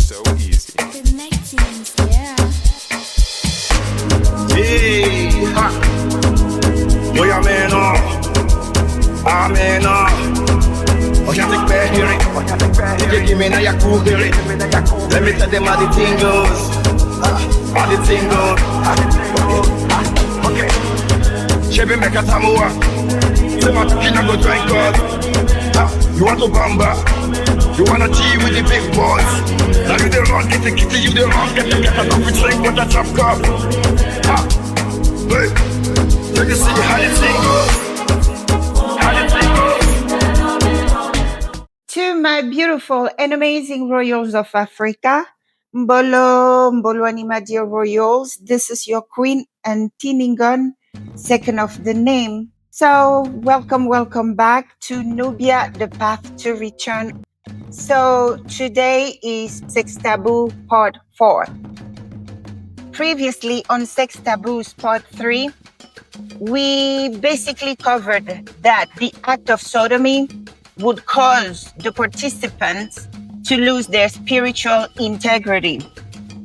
so easy. Connecting, yeah. Hey, ha. Boy, I'm in I can't take back here. DJ, give me now your cool here. Let me tell them how the thing goes. How the thing goes. Okay. Chebe meka tamua. Say my kina go join God. You want to bamba? You wanna tea with the big boys? Now you the wrong, get the kitty, you the wrong, get enough with drink with that chop cup. Hey, take a see how the thing goes. How the thing goes. To my beautiful and amazing royals of Africa, Mbolo Anima dear royals, this is your queen and Ngningone, second of the name. So welcome back to Nubia, the path to return. So today is Sex Taboo part 4. Previously on Sex Taboos part 3, we basically covered that the act of sodomy would cause the participants to lose their spiritual integrity.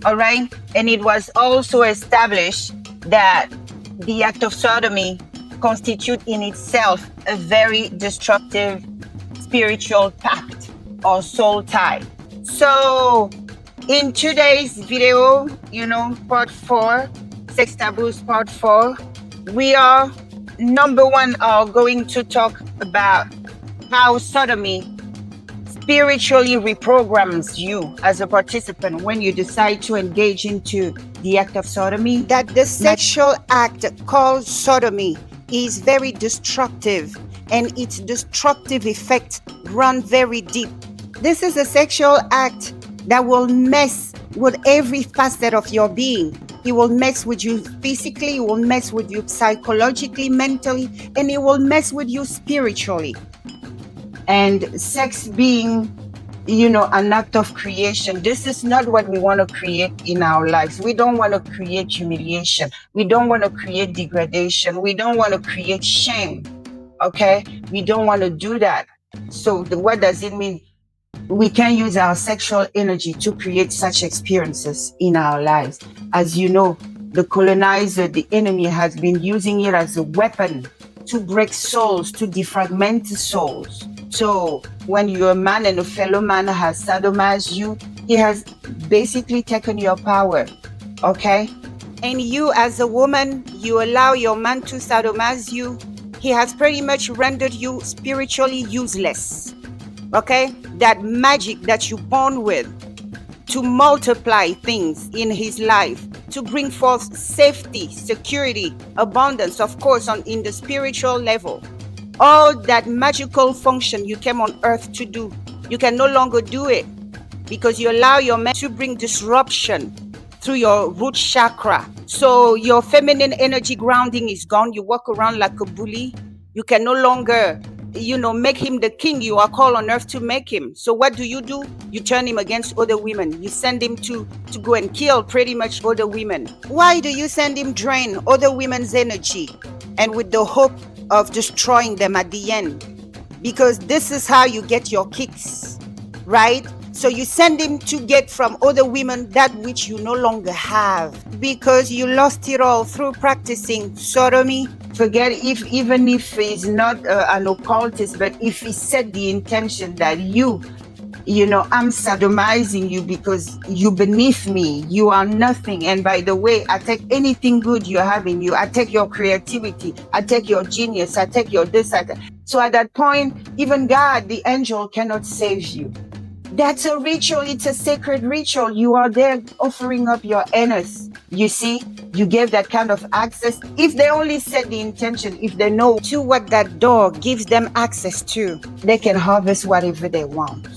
All right? And it was also established that the act of sodomy constitutes in itself a very destructive spiritual pact or soul tie. So in today's video, part 4, Sex Taboos part 4, we are going to talk about how sodomy spiritually reprograms you as a participant when you decide to engage into the act of sodomy. That the sexual act called sodomy is very destructive and its destructive effects run very deep. This is a sexual act that will mess with every facet of your being. It will mess with you physically, it will mess with you psychologically, mentally, and it will mess with you spiritually. And sex being, an act of creation, this is not what we want to create in our lives. We don't want to create humiliation. We don't want to create degradation. We don't want to create shame. Okay? We don't want to do that. So what does it mean? We can use our sexual energy to create such experiences in our lives. As you know, the colonizer, the enemy, has been using it as a weapon to break souls, to defragment souls. So when your man and a fellow man has sodomized you, he has basically taken your power, okay? And you as a woman, you allow your man to sodomize you, he has pretty much rendered you spiritually useless, okay? That magic that you're born with to multiply things in his life, to bring forth safety, security, abundance, of course, in the spiritual level. All that magical function you came on earth to do, you can no longer do it because you allow your man to bring disruption through your root chakra. So your feminine energy grounding is gone. You walk around like a bully. You can no longer, make him the king you are called on earth to make him. So what do? You turn him against other women. You send him to go and kill pretty much other women. Why do you send him drain other women's energy? And with the hope of destroying them at the end, because this is how you get your kicks, right? So you send him to get from other women that which you no longer have, because you lost it all through practicing sodomy. Forget even if he's not an occultist, but if he set the intention that I'm sodomizing you because you beneath me, you are nothing. And by the way, I take anything good you have in you. I take your creativity. I take your genius. I take your this. So at that point, even God, the angel, cannot save you. That's a ritual. It's a sacred ritual. You are there offering up your inners. You see, you gave that kind of access. If they only set the intention, if they know to what that door gives them access to, they can harvest whatever they want.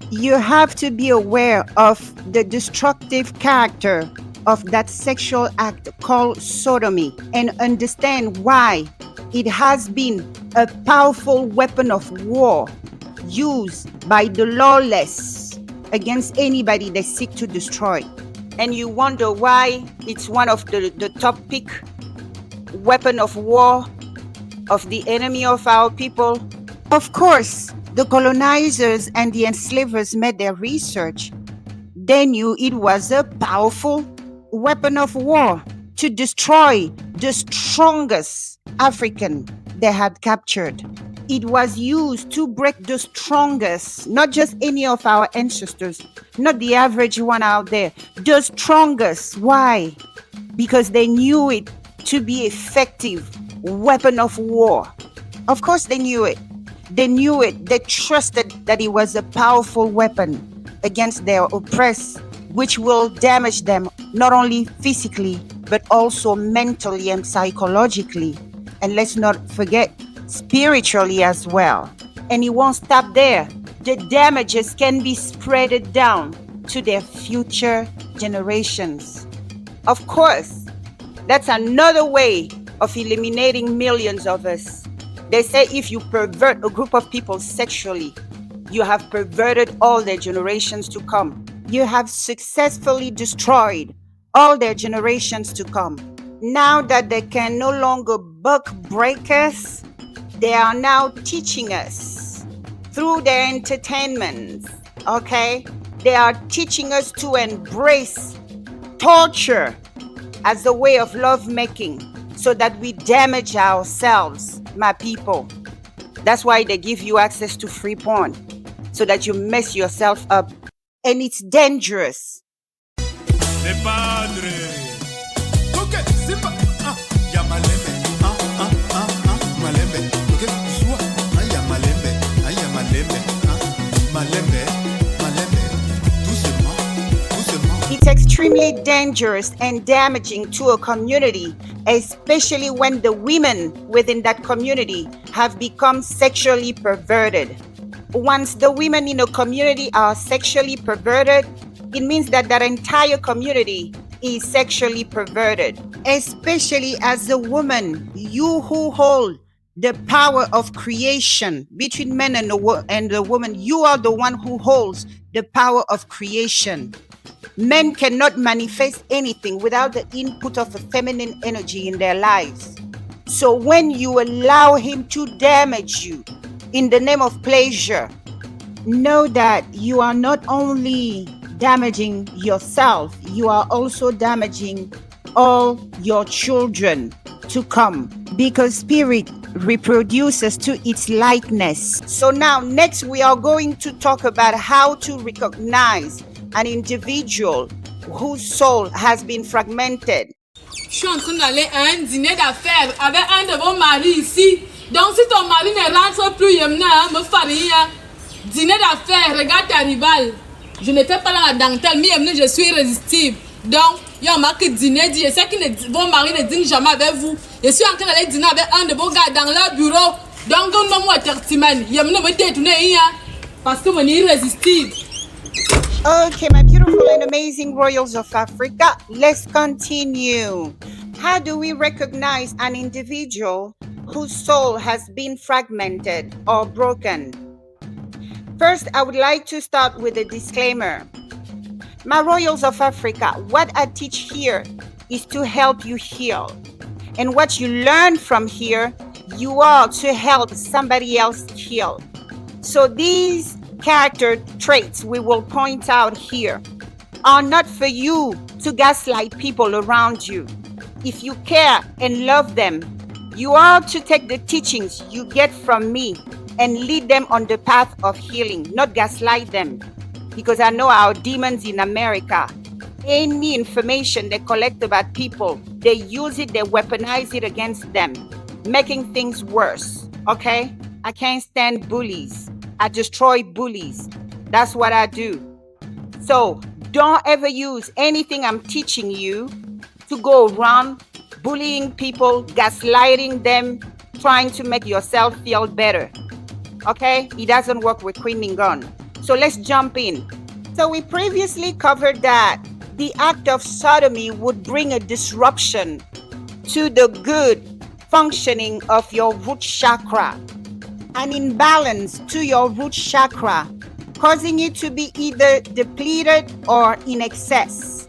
You have to be aware of the destructive character of that sexual act called sodomy and understand why it has been a powerful weapon of war used by the lawless against anybody they seek to destroy. And you wonder why it's one of the top pick weapon of war of the enemy of our people. Of course, the colonizers and the enslavers made their research. They knew it was a powerful weapon of war to destroy the strongest African they had captured. It was used to break the strongest, not just any of our ancestors, not the average one out there, the strongest. Why? Because they knew it to be effective weapon of war. Of course they knew it. They knew it. They trusted that it was a powerful weapon against their oppressed, which will damage them not only physically, but also mentally and psychologically. And let's not forget, spiritually as well. And it won't stop there. The damages can be spread down to their future generations. Of course, that's another way of eliminating millions of us. They say if you pervert a group of people sexually, you have perverted all their generations to come. You have successfully destroyed all their generations to come. Now that they can no longer buck break us, they are now teaching us through their entertainment, okay? They are teaching us to embrace torture as a way of lovemaking so that we damage ourselves, my people. That's why they give you access to free porn, so that you mess yourself up. And it's dangerous. Le padre. Okay, simba. Ya malembe. Malembe. Okay, sua. Ya malembe. Ya malembe. Malembe. Malembe. Doucement. It's extremely dangerous and damaging to a community, especially when the women within that community have become sexually perverted. Once the women in a community are sexually perverted, it means that that entire community is sexually perverted. Especially as a woman, you who hold the power of creation between men and the woman, you are the one who holds the power of creation. Men cannot manifest anything without the input of a feminine energy in their lives. So when you allow him to damage you in the name of pleasure, know that you are not only damaging yourself, you are also damaging all your children to come, because spirit reproduces to its likeness. So now next we are going to talk about how to recognize an individual whose soul has been fragmented. Je suis en train d'aller à un dîner d'affaires avec un de vos maris ici. Donc si ton mari ne rentre plus, me faria. Dîner d'affaires, regarde ta rivale. Je n'étais pas dans la dentelle, mais je suis irrésistible. Donc, il y a un marqué dîner, dit, je sais que vos maris ne dînent jamais avec vous. Je suis en train d'aller dîner avec un de vos gars dans leur bureau. Donc, non, moi, tertiman, il y a me détourner, parce que je suis irrésistible. Okay, my beautiful and amazing royals of Africa, let's continue. How do we recognize an individual whose soul has been fragmented or broken? First, I would like to start with a disclaimer. My royals of Africa, what I teach here is to help you heal. And what you learn from here, you are to help somebody else heal. So these character traits we will point out here are not for you to gaslight people around you. If you care and love them, you are to take the teachings you get from me and lead them on the path of healing, not gaslight them. Because I know our demons in America, any information they collect about people, they use it, they weaponize it against them, making things worse, okay? I can't stand bullies. I destroy bullies. That's what I do. So don't ever use anything I'm teaching you to go around bullying people, gaslighting them, trying to make yourself feel better. Okay? It doesn't work with Ngningone. So let's jump in. So we previously covered that the act of sodomy would bring a disruption to the good functioning of your root chakra, an imbalance to your root chakra, causing it to be either depleted or in excess.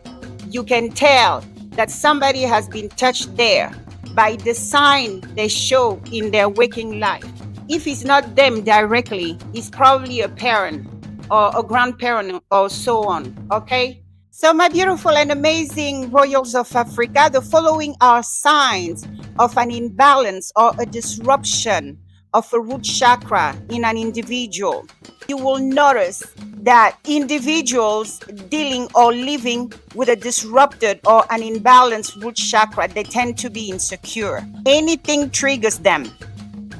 You can tell that somebody has been touched there by the sign they show in their waking life. If it's not them directly, it's probably a parent, or a grandparent or so on. Okay? So, my beautiful and amazing royals of Africa, the following are signs of an imbalance or a disruption of a root chakra in an individual. You will notice that individuals dealing or living with a disrupted or an imbalanced root chakra, they tend to be insecure. Anything triggers them.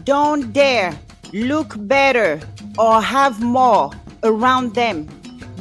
Don't dare look better or have more around them.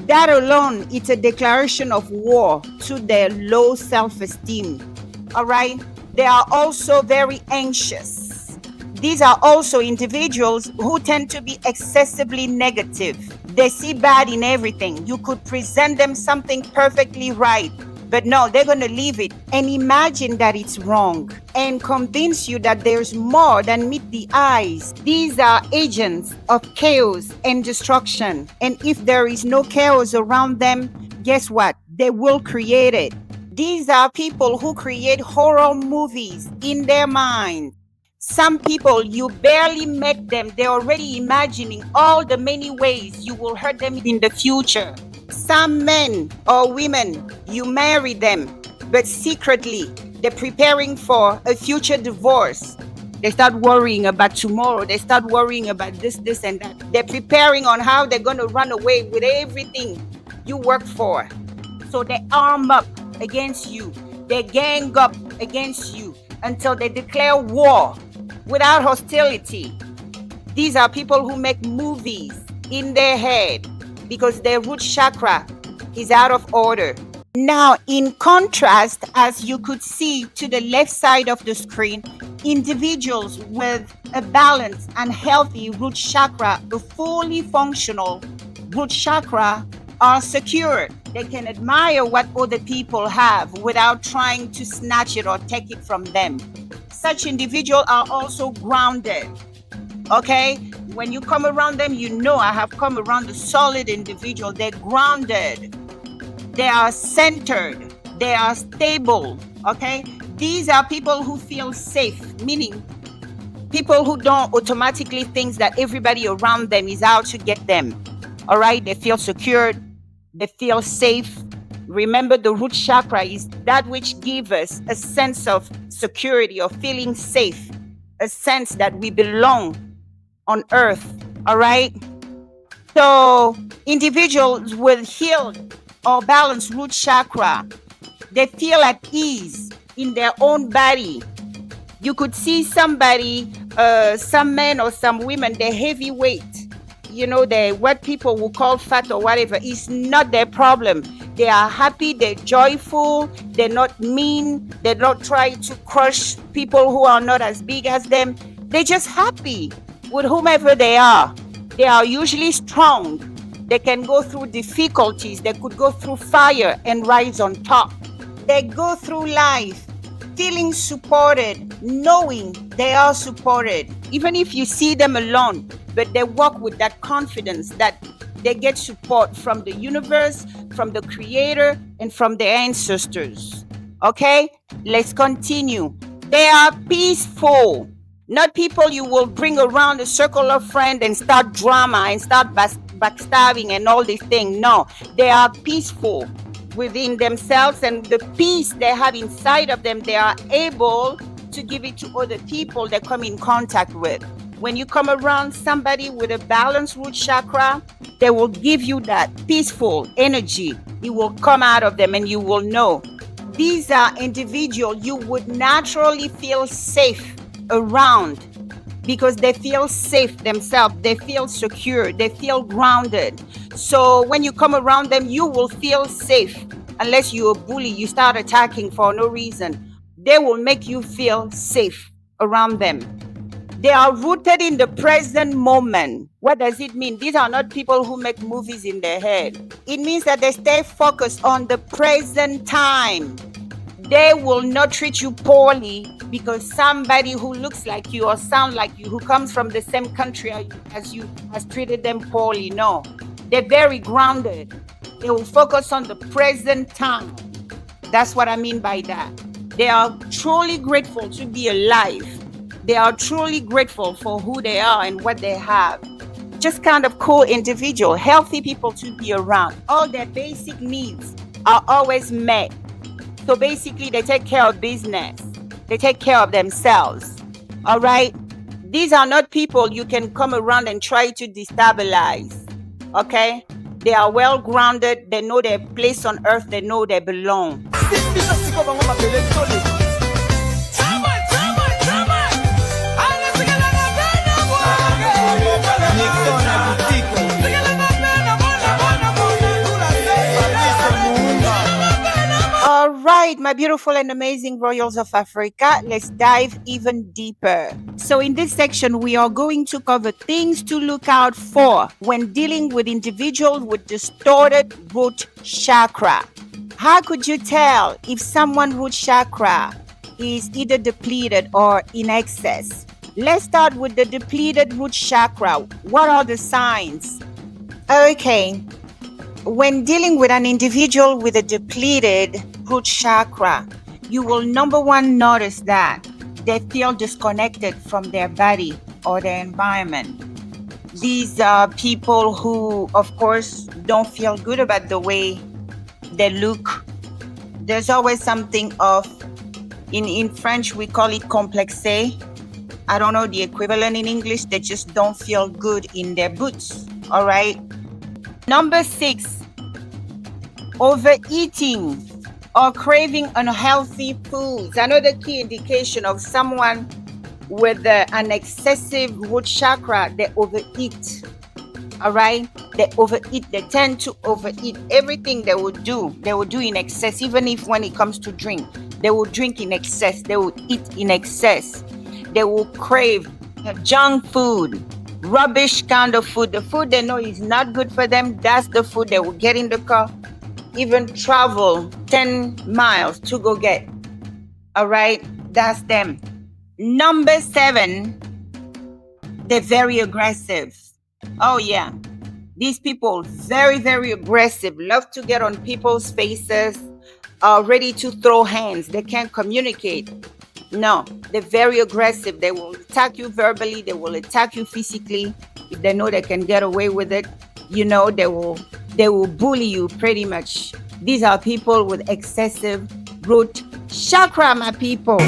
That alone, it's a declaration of war to their low self-esteem. All right? They are also very anxious. These are also individuals who tend to be excessively negative. They see bad in everything. You could present them something perfectly right, but no, they're going to leave it and imagine that it's wrong and convince you that there's more than meet the eyes. These are agents of chaos and destruction. And if there is no chaos around them, guess what? They will create it. These are people who create horror movies in their mind. Some people, you barely met them. They're already imagining all the many ways you will hurt them in the future. Some men or women, you marry them, but secretly, they're preparing for a future divorce. They start worrying about tomorrow. They start worrying about this, and that. They're preparing on how they're going to run away with everything you work for. So they arm up against you. They gang up against you until they declare war without hostility. These are people who make movies in their head because their root chakra is out of order. Now, in contrast, as you could see to the left side of the screen, individuals with a balanced and healthy root chakra, a fully functional root chakra, are secure. They can admire what other people have without trying to snatch it or take it from them. Such individuals are also grounded. Okay? When you come around them, you know I have come around a solid individual. They're grounded. They are centered. They are stable. Okay? These are people who feel safe, meaning people who don't automatically think that everybody around them is out to get them. All right? They feel secured. They feel safe. Remember, the root chakra is that which gives us a sense of security or feeling safe, a sense that we belong on earth. All right? So individuals with healed or balanced root chakra, they feel at ease in their own body. You could see somebody, some men or some women, they're heavyweight. You know, they what people will call fat or whatever is not their problem. They are happy, they're joyful, they're not mean, they don't try to crush people who are not as big as them. They're just happy with whomever they are. They are usually strong. They can go through difficulties. They could go through fire and rise on top. They go through life feeling supported, knowing they are supported. Even if you see them alone, but they walk with that confidence that they get support from the universe, from the creator, and from their ancestors. Okay, let's continue. They are peaceful. Not people you will bring around a circle of friends and start drama and start backstabbing and all these things. No, they are peaceful within themselves, and the peace they have inside of them, they are able to give it to other people they come in contact with. When you come around somebody with a balanced root chakra, they will give you that peaceful energy. It will come out of them and you will know. These are individuals you would naturally feel safe around because they feel safe themselves. They feel secure. They feel grounded. So when you come around them, you will feel safe. Unless you're a bully, you start attacking for no reason. They will make you feel safe around them. They are rooted in the present moment. What does it mean? These are not people who make movies in their head. It means that they stay focused on the present time. They will not treat you poorly because somebody who looks like you or sound like you, who comes from the same country as you, has treated them poorly. No, they're very grounded. They will focus on the present time. That's what I mean by that. They are truly grateful to be alive. They are truly grateful for who they are and what they have. just kind of cool individual, healthy people to be around. All their basic needs are always met. So basically, they take care of business. They take care of themselves. All right? These are not people you can come around and try to destabilize. Okay? They are well grounded. They know their place on earth. They know they belong. All right, my beautiful and amazing royals of Africa, let's dive even deeper. So in this section, we are going to cover things to look out for when dealing with individuals with distorted root chakra. How could you tell if someone's root chakra is either depleted or in excess? Let's start with the depleted root chakra. What are the signs? Okay. When dealing with an individual with a depleted root chakra, you will number one notice that they feel disconnected from their body or their environment. These are people who, of course, don't feel good about the way they look. There's always something of, in French, we call it complexé. I don't know the equivalent in English. They just don't feel good in their boots. All right. Number 6, overeating or craving unhealthy foods. Another key indication of someone with an excessive root chakra, they overeat. All right? They overeat. They tend to overeat. Everything they will do in excess. Even if when it comes to drink, they will drink in excess. They will eat in excess. They will crave junk food, rubbish kind of food. The food they know is not good for them, that's the food they will get in the car, even travel 10 miles to go get. All right, that's them. Number 7, they're very aggressive. Oh yeah, these people, very, very aggressive, love to get on people's faces, are ready to throw hands. They can't communicate. No, they're very aggressive. They will attack you verbally. They will attack you physically. If they know they can get away with it, you know, they will bully you pretty much. These are people with excessive root chakra, my people.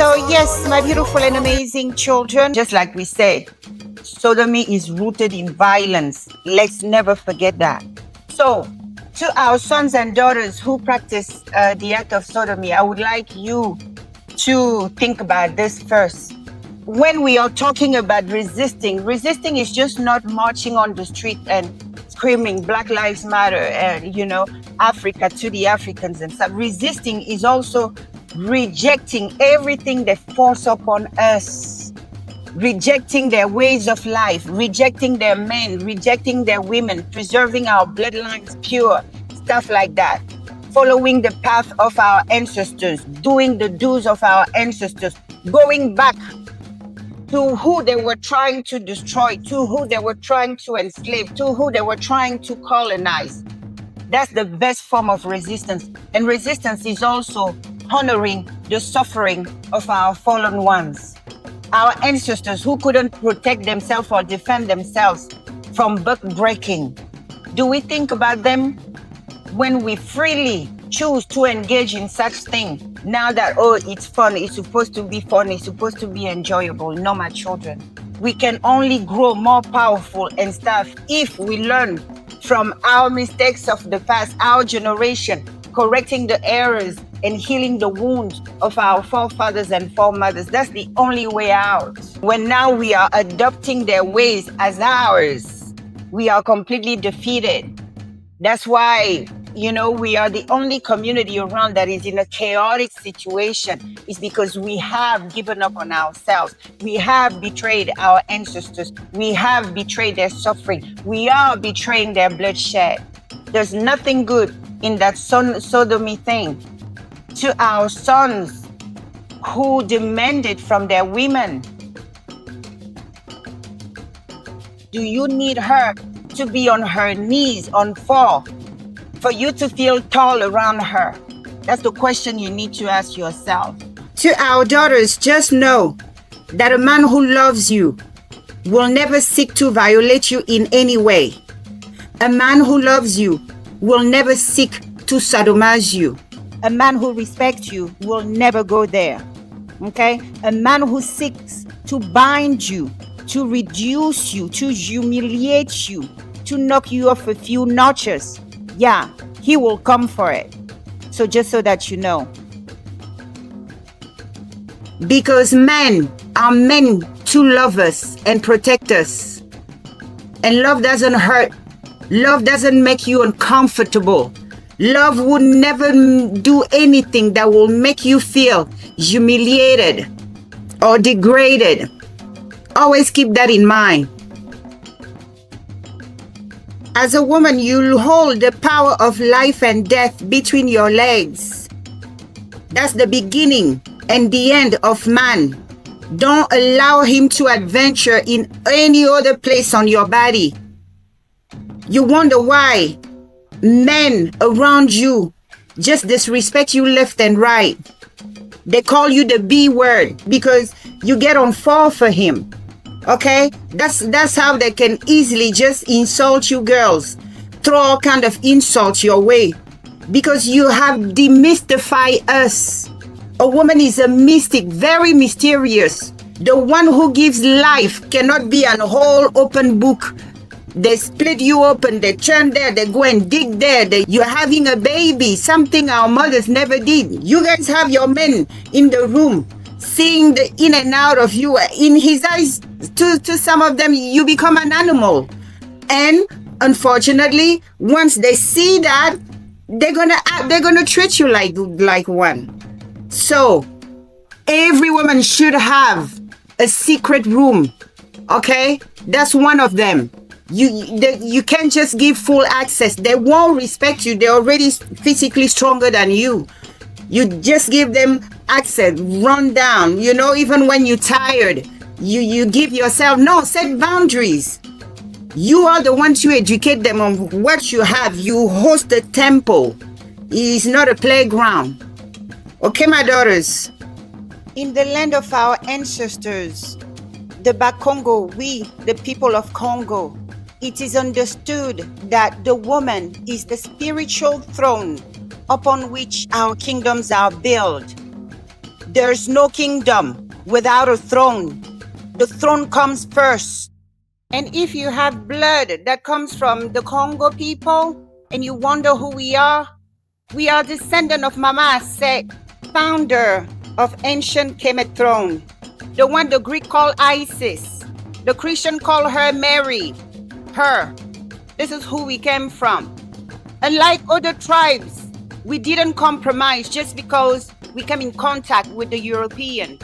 So yes, my beautiful and amazing children, just like we said, sodomy is rooted in violence. Let's never forget that. So to our sons and daughters who practice the act of sodomy, I would like you to think about this first. When we are talking about resisting is just not marching on the street and screaming Black Lives Matter and, you know, Africa to the Africans and stuff. Resisting is also rejecting everything they force upon us, rejecting their ways of life, rejecting their men, rejecting their women, preserving our bloodlines pure, stuff like that. Following the path of our ancestors, doing the do's of our ancestors, going back to who they were trying to destroy, to who they were trying to enslave, to who they were trying to colonize. That's the best form of resistance. And resistance is also honoring the suffering of our fallen ones, our ancestors who couldn't protect themselves or defend themselves from buck breaking. Do we think about them when we freely choose to engage in such thing? Now that, oh, it's fun, it's supposed to be fun, it's supposed to be enjoyable. No, my children. We can only grow more powerful and stuff if we learn from our mistakes of the past, our generation, correcting the errors and healing the wounds of our forefathers and foremothers. That's the only way out. When now we are adopting their ways as ours, we are completely defeated. That's why, we are the only community around that is in a chaotic situation. It's because we have given up on ourselves. We have betrayed our ancestors. We have betrayed their suffering. We are betraying their bloodshed. There's nothing good in that sodomy thing. To our sons who demanded from their women, do you need her to be on her knees on four for you to feel tall around her? That's the question you need to ask yourself. To our daughters, just know that a man who loves you will never seek to violate you in any way. A man who loves you will never seek to sodomize you. A man who respects you will never go there. Okay? A man who seeks to bind you, to reduce you, to humiliate you, to knock you off a few notches, yeah, he will come for it. So just so that you know. Because men are meant to love us and protect us. And love doesn't hurt. Love doesn't make you uncomfortable. Love would never do anything that will make you feel humiliated or degraded. Always keep that in mind. As a woman, you hold the power of life and death between your legs. That's the beginning and the end of man. Don't allow him to adventure in any other place on your body. You wonder why men around you just disrespect you left and right. They call you the B word because you get on fall for him. Okay? That's how they can easily just insult you girls. Throw all kind of insults your way. Because you have demystified us. A woman is a mystic, very mysterious. The one who gives life cannot be an whole open book. They split you open, they turn there, they go and dig there. You're having a baby, something our mothers never did. You guys have your men in the room, seeing the in and out of you. In his eyes, to some of them, you become an animal. And unfortunately, once they see that, they're gonna treat you like one. So, every woman should have a secret room. Okay? That's one of them. You can't just give full access. They won't respect you. They're already physically stronger than you. You just give them access, run down. Even when you're tired, you give yourself, no, set boundaries. You are the one to educate them on what you have. You host a temple. It's not a playground. Okay, my daughters. In the land of our ancestors, the Bakongo, we, the people of Congo, it is understood that the woman is the spiritual throne upon which our kingdoms are built. There's no kingdom without a throne. The throne comes first. And if you have blood that comes from the Congo people and you wonder who we are descendant of Mama Set, founder of ancient Kemet throne, the one the Greek call Isis, the Christian call her Mary. Her. This is who we came from. Unlike other tribes, we didn't compromise just because we came in contact with the European.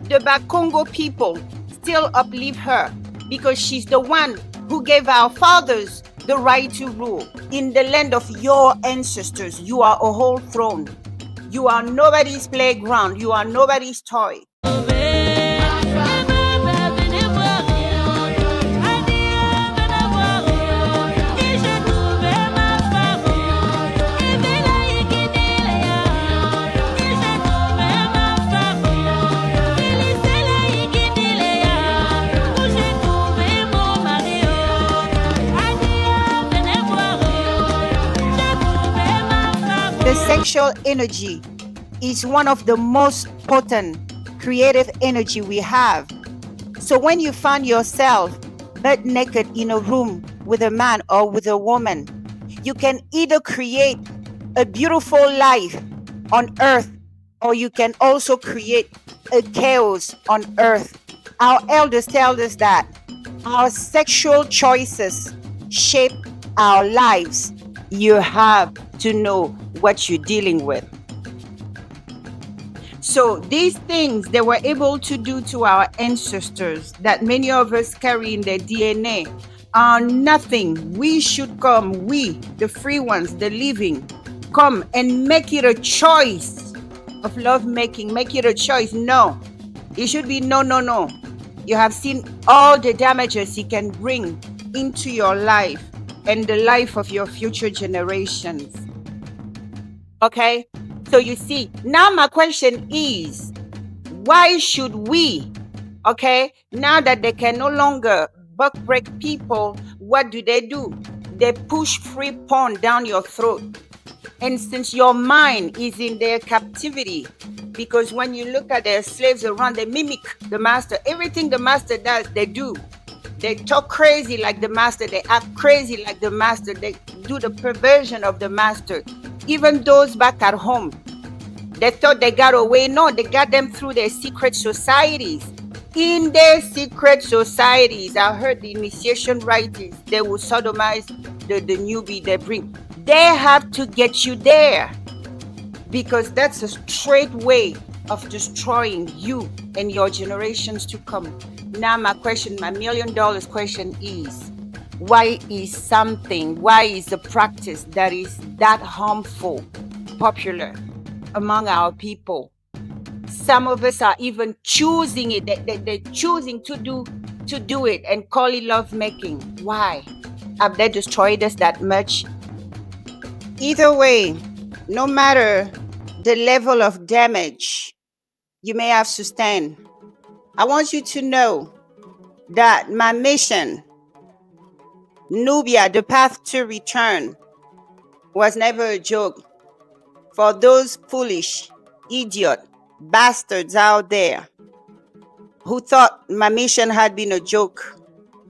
The Bakongo people still uplift her because she's the one who gave our fathers the right to rule. In the land of your ancestors, you are a whole throne. You are nobody's playground. You are nobody's toy. The sexual energy is one of the most potent creative energy we have. So when you find yourself butt naked in a room with a man or with a woman, you can either create a beautiful life on earth, or you can also create a chaos on earth. Our elders tell us that our sexual choices shape our lives. You have to know what you're dealing with. So these things they were able to do to our ancestors that many of us carry in their DNA are nothing. We should come, we, the free ones, the living, come and make it a choice of love making. Make it a choice. No, it should be no, no, no. You have seen all the damages it can bring into your life and the life of your future generations. Okay? So you see, now my question is, why should we, okay, now that they can no longer buck break people, what do? They push free porn down your throat. And since your mind is in their captivity, because when you look at their slaves around, they mimic the master. Everything the master does, they do. They talk crazy like the master. They act crazy like the master. They do the perversion of the master. Even those back at home, they thought they got away. No, they got them through their secret societies. In their secret societies, I heard the initiation rites, they will sodomize the newbie they bring. They have to get you there, because that's a straight way of destroying you and your generations to come. Now my question, my $1 million question is, why is a practice that is that harmful popular among our people? Some of us are even choosing it. They're choosing to do it and call it love making. Why? Have they destroyed us that much? Either way, no matter the level of damage you may have sustained, I want you to know that my mission, Nubia, the path to return, was never a joke. For those foolish, idiot, bastards out there who thought my mission had been a joke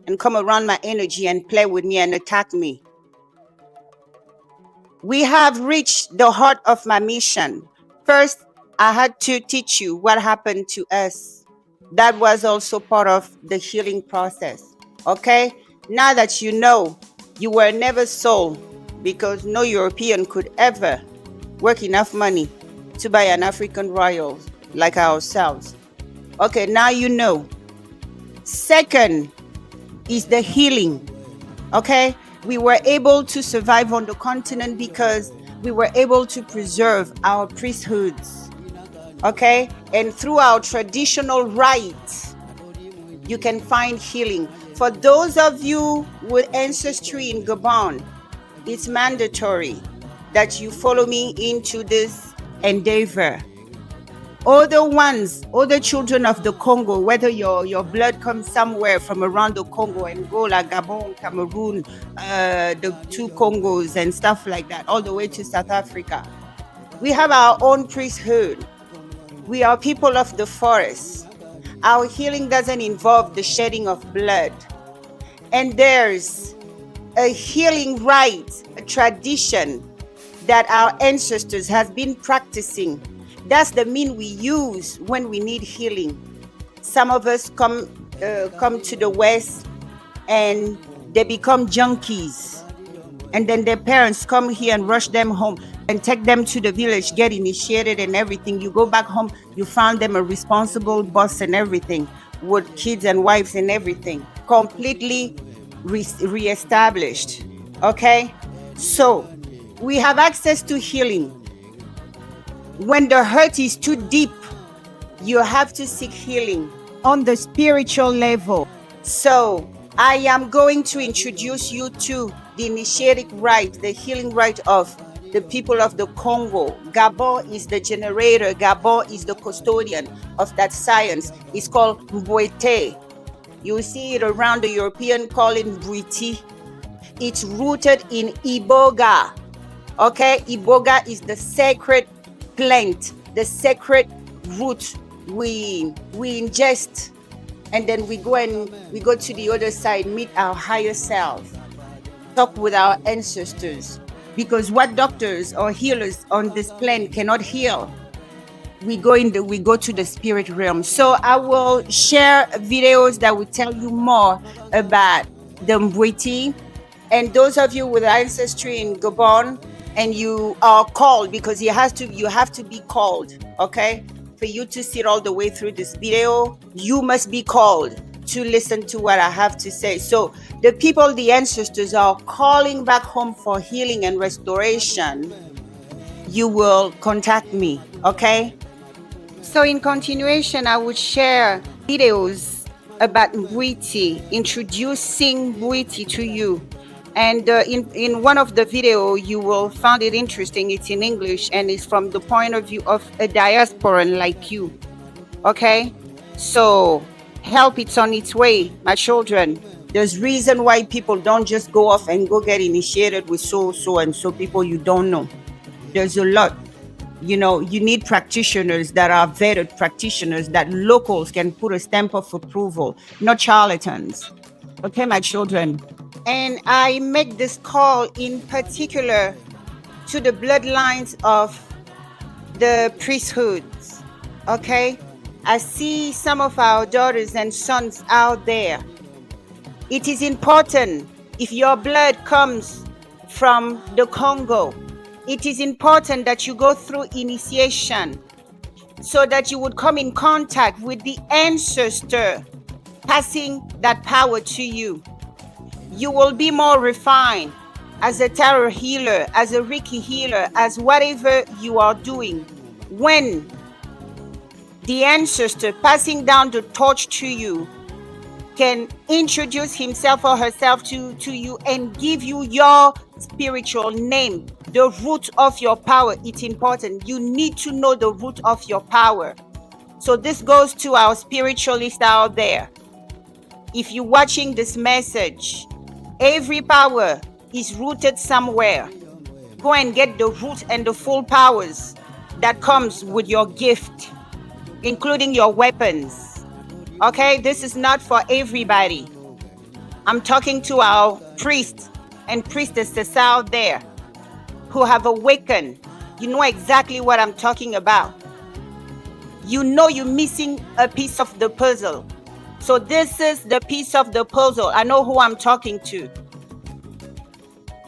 and come around my energy and play with me and attack me, we have reached the heart of my mission. First, I had to teach you what happened to us. That was also part of the healing process. Okay? Now that you know, you were never sold, because no European could ever work enough money to buy an African royal like ourselves. Okay, now you know. Second is the healing. Okay? We were able to survive on the continent because we were able to preserve our priesthoods. Okay? And through our traditional rites, you can find healing. For those of you with ancestry in Gabon, it's mandatory that you follow me into this endeavor. All the children of the Congo, whether your blood comes somewhere from around the Congo, Angola, Gabon, Cameroon, the two Congos and stuff like that, all the way to South Africa, we have our own priesthood. We are people of the forest. Our healing doesn't involve the shedding of blood. And there's a healing rite, a tradition that our ancestors have been practicing. That's the mean we use when we need healing. Some of us come to the West and they become junkies. And then their parents come here and rush them home and take them to the village, get initiated and everything. You go back home, you found them a responsible boss and everything, with kids and wives and everything, completely reestablished. Okay? So we have access to healing. When the hurt is too deep, you have to seek healing on the spiritual level. So I am going to introduce you to the initiatic rite, the healing rite of the people of the Congo. Gabon is the generator. Gabon is the custodian of that science. It's called Mbwete. You see it around the European calling Bruiti. It's rooted in Iboga. Okay, Iboga is the sacred plant, the sacred root we ingest, and then we go to the other side, meet our higher self, talk with our ancestors, because what doctors or healers on this plane cannot heal, we go to the spirit realm. So I will share videos that will tell you more about the Mbwiti. And those of you with ancestry in Gabon, and you are called, because you have to be called, okay? For you to sit all the way through this video, you must be called to listen to what I have to say. So the people, the ancestors, are calling back home for healing and restoration. You will contact me, okay? So in continuation, I would share videos about Mbwiti, introducing Mbwiti to you. And in one of the video, you will find it interesting. It's in English, and it's from the point of view of a diasporan like you, okay? So help, it's on its way, my children. There's reason why people don't just go off and go get initiated with so and so people you don't know. There's a lot. You know, you need practitioners that are vetted practitioners that locals can put a stamp of approval, not charlatans. Okay, my children. And I make this call in particular to the bloodlines of the priesthoods. Okay? I see some of our daughters and sons out there. It is important, if your blood comes from the Congo, it is important that you go through initiation so that you would come in contact with the ancestor passing that power to you. You will be more refined as a tarot healer, as a Reiki healer, as whatever you are doing. When the ancestor passing down the torch to you can introduce himself or herself to you and give you your spiritual name, the root of your power. It's important. You need to know the root of your power. So this goes to our spiritualists out there. If you're watching this message, every power is rooted somewhere. Go and get the root and the full powers that comes with your gift, including your weapons. Okay, this is not for everybody. I'm talking to our priests and priestesses out there who have awakened. You know exactly what I'm talking about. You know you're missing a piece of the puzzle. So this is the piece of the puzzle. I know who I'm talking to.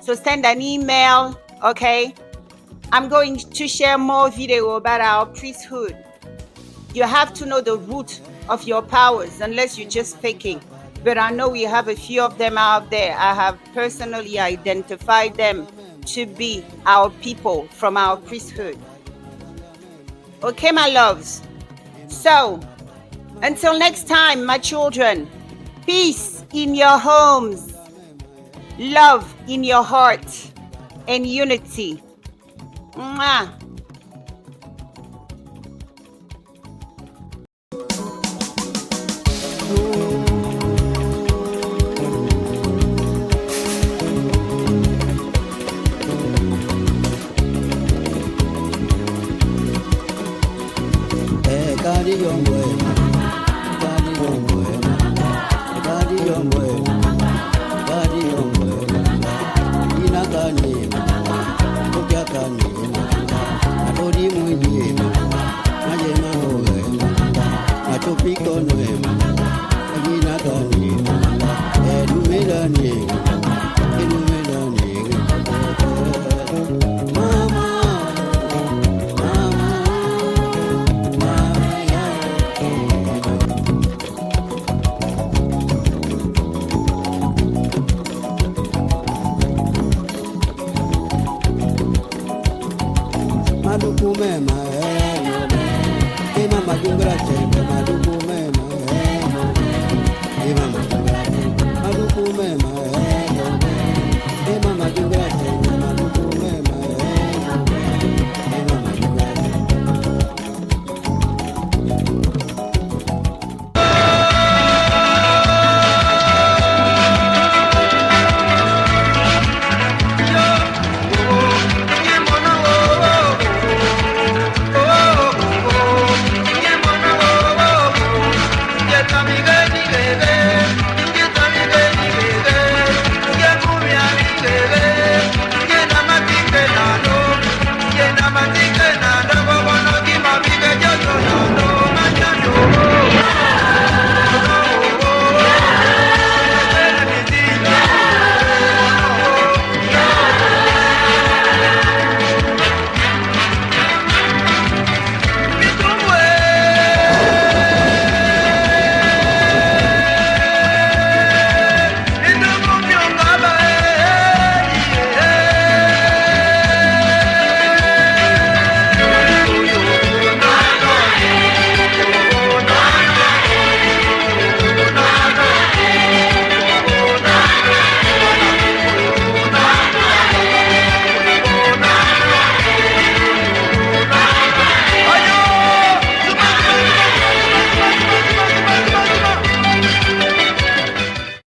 So send an email, okay? I'm going to share more video about our priesthood. You have to know the root of your powers, unless you're just faking. But I know we have a few of them out there. I have personally identified them to be our people from our priesthood. Okay, my loves. So, until next time, my children, peace in your homes, love in your heart, and unity. Mwah. Madukume ma, ema majumbra chembe.